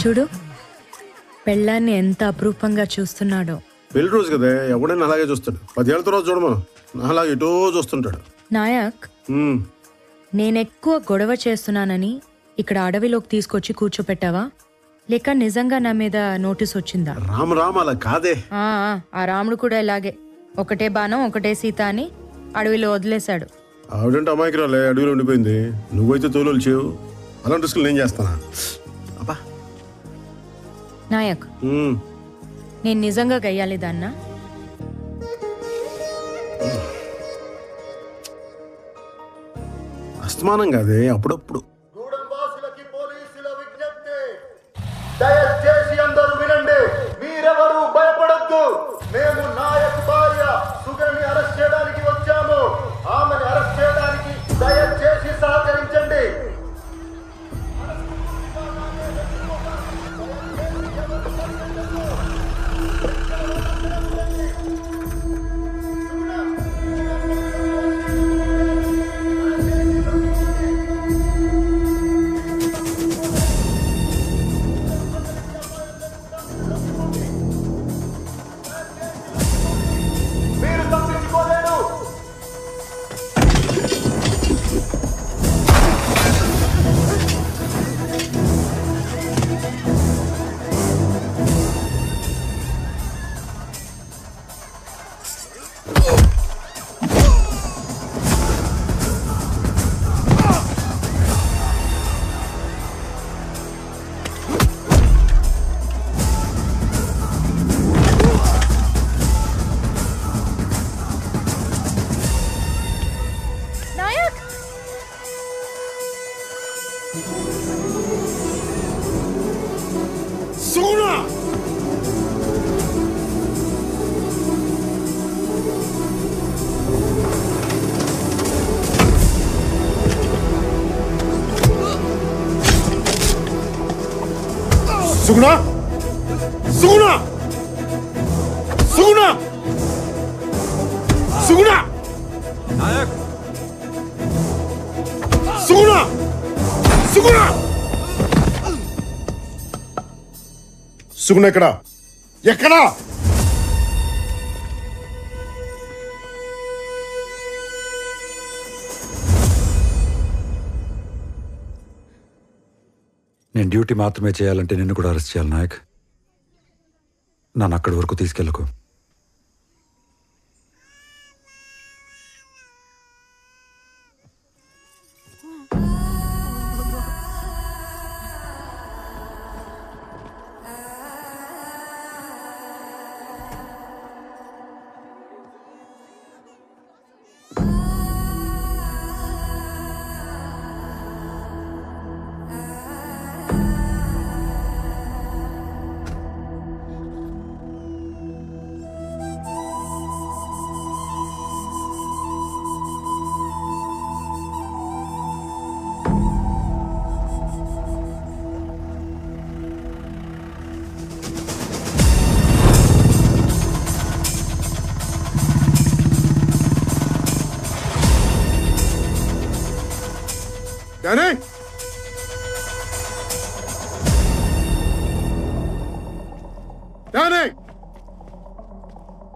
చూడు పెళ్ళాన్ని ఎంత అపురూపంగా చూస్తున్నాడో. పెళ్లి రోజు కదా, ఎవడైనా అలాగే చూస్తాడు. 10 ఏళ్ళ తర్వాత చూడమను, అలాగే ఎటో చూస్తుంటాడు. నాయక్, నేనెక్కువ గొడవ చేస్తున్నానని ఇక్కడ అడవిలోకి తీసుకొచ్చి కూర్చోపెట్టావా, లేక నిజంగా నా మీద నోటీస్ వచ్చిందా? రామ రామ అలా కాదే. ఆ రాముడు కూడా ఇలాగే, ఒకటే బాణం ఒకటే సీత అని అడవిలో వదిలేశాడు. ఆవిడంటే అమాయకురాలే, అడవిలో ఉండిపోయింది. నువ్వైతే తోలు చేయవు, అలాంటి రిస్కులు నేను చేస్తానా? అబ్బా నాయక్, నేను నిజంగా గయ్యాలి దాన్నా? అస్తమానం కాదే, అప్పుడప్పుడు. దయచేసి అందరూ వినండి, మీరెవరూ భయపడద్దు. మేము నాయక్ భార్య సుగని అరెస్ట్ చేయడానికి వచ్చాము. ఆమెను అరెస్ట్ చేయడానికి దయచేసి సహకరించండి. సుగుణ, సుగుణ, సుగుణ, సుగుణ, నాయక్, సుగుణ, సుగుణ, సుగుణ ఎక్కడా? ఎక్కడా? నేను డ్యూటీ మాత్రమే చేయాలంటే నిన్ను కూడా అరెస్ట్ చేయాలి నాయక్. నన్ను అక్కడి వరకు తీసుకెళ్ళకు.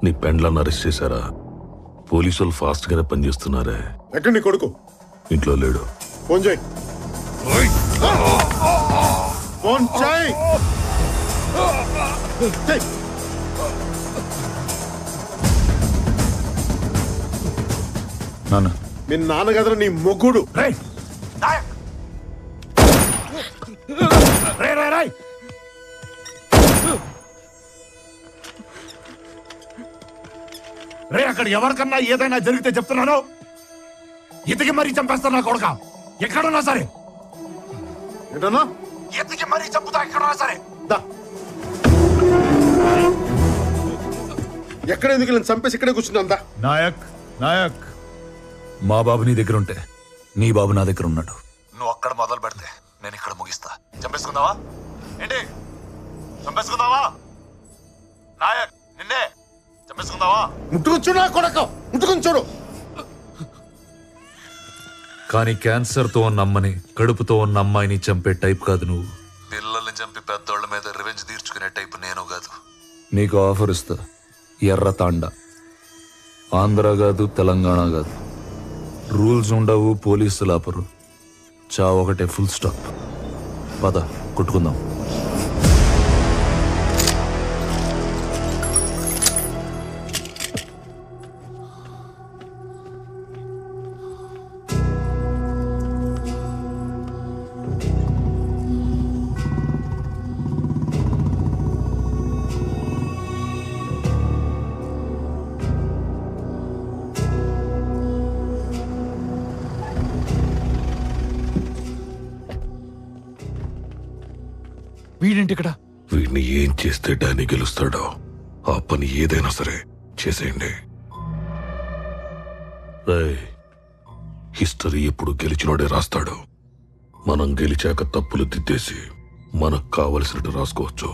నీ పెండ్లను అరెస్ట్ చేశారా? పోలీసులు ఫాస్ట్ గానే పనిచేస్తున్నారే. ఎక్కడ నీ కొడుకు? ఇంట్లో లేడు. ఫోన్ చేయి. ఫోన్ చేయి. నాన్న, మీ నాన్న కదరా నీ మొగ్గుడు. రే, అక్కడ ఎవరికన్నా ఏదైనా జరిగితే చెప్తున్నాను, ఎతికి మరీ చంపేస్తాను నా కొడుక. ఎక్కడున్నా సరే ఏంటన్నా? ఎతికి మరీ చంపుతా, ఎక్కడున్నా సరే. ఎక్కడ ఎందుకు నేను చంపేసి ఇక్కడే కూర్చుందా? నాయక్, నాయక్, మా బాబు నీ దగ్గర ఉంటే నీ బాబు నా దగ్గర ఉన్నాడు. నువ్వు అక్కడ మొదలు పెడితే నేను ఇక్కడ ముగిస్తా. చంపేసుకుందావా ఏంటి? చంపేసుకుందావా? నాయక్, నిన్నే చంపేసుకుందావా? ముట్టుకుని చూడు నా కొడుకు, ముట్టుకుని చూడు. కానీ క్యాన్సర్తో ఉన్న అమ్మని, కడుపుతో ఉన్న అమ్మాయిని చంపే టైప్ కాదు నువ్వు. పిల్లల్ని చంపి పెద్దోళ్ళ నీకు ఆఫర్ ఇస్తా. ఎర్రతాండ. ఆంధ్ర కాదు, తెలంగాణ కాదు. రూల్స్ ఉండవు, పోలీసులు ఆపరు. చావు ఒకటే, ఫుల్ స్టాప్. పద కొట్టుకుందాం. వీడేంటి ఇక్కడ? వీడిని ఏం చేస్తే డానీ గెలుస్తాడో ఆ పని ఏదైనా సరే చేసేయండి. హిస్టరీ ఎప్పుడు గెలిచినోడే రాస్తాడు. మనం గెలిచాక తప్పులు దిద్దేసి మనకు కావలసినట్టు రాసుకోవచ్చు.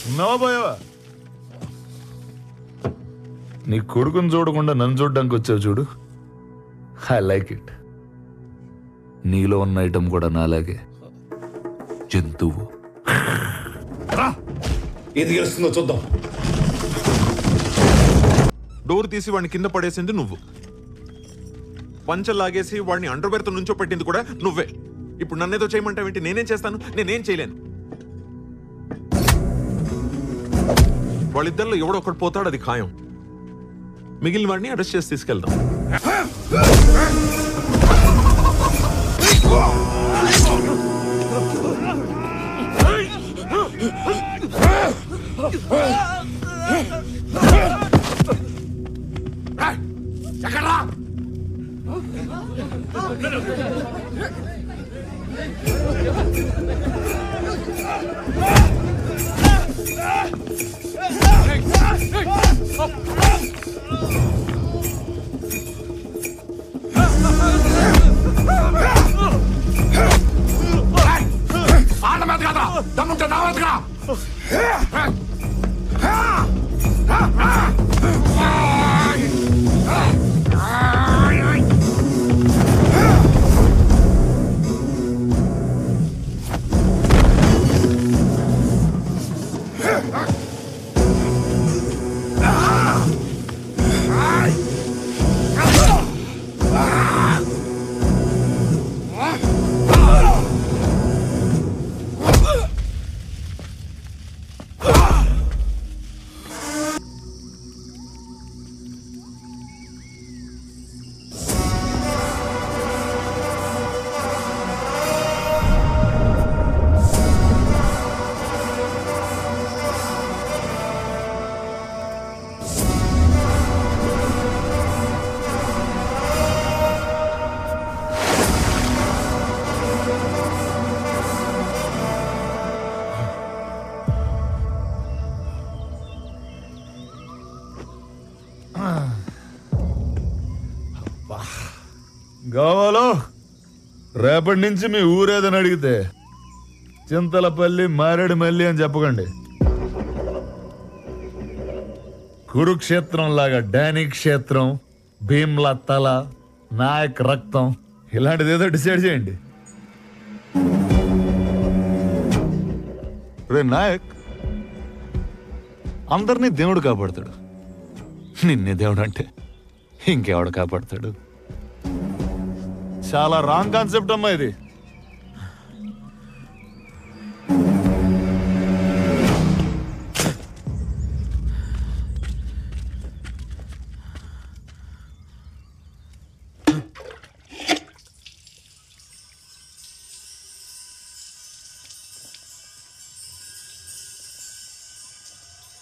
ఉన్నావా పోయావా? నీ కొడుకుని చూడకుండా నన్ను చూడడానికి వచ్చావు చూడు. I like it. నీలో ఉన్న ఐటమ్ కూడా నాలాగే జంతువు. ఏది గెలుస్తుందో చూద్దాం. డోర్ తీసి వాడిని కింద పడేసింది నువ్వు. పంచలు లాగేసి వాడిని అండర్వేర్తో నుంచో పెట్టింది కూడా నువ్వే. ఇప్పుడు నన్నేదో చేయమంటావేంటి? నేనేం చేస్తాను? నేనేం చేయలేను. వాళ్ళిద్దరిలో ఎవడో ఒకటి పోతాడు, అది ఖాయం. మిగిలిన వాడిని అరెస్ట్ చేసి తీసుకెళ్దాం. కావాలో రేపటి నుంచి మీ ఊరేదని అడిగితే చింతలపల్లి మారేడుమల్లి అని చెప్పకండి. కురుక్షేత్రం లాగా డానీ క్షేత్రం, భీమ్లా తల, నాయక్ రక్తం ఇలాంటిది ఏదో డిసైడ్ చేయండి. రే నాయక్, అందరినీ దేవుడు కాపాడతాడు. నిన్నే దేవుడు అంటే ఇంకెవడు కాపాడతాడు? చాలా రాంగ్ కాన్సెప్ట్ అమ్మా ఇది.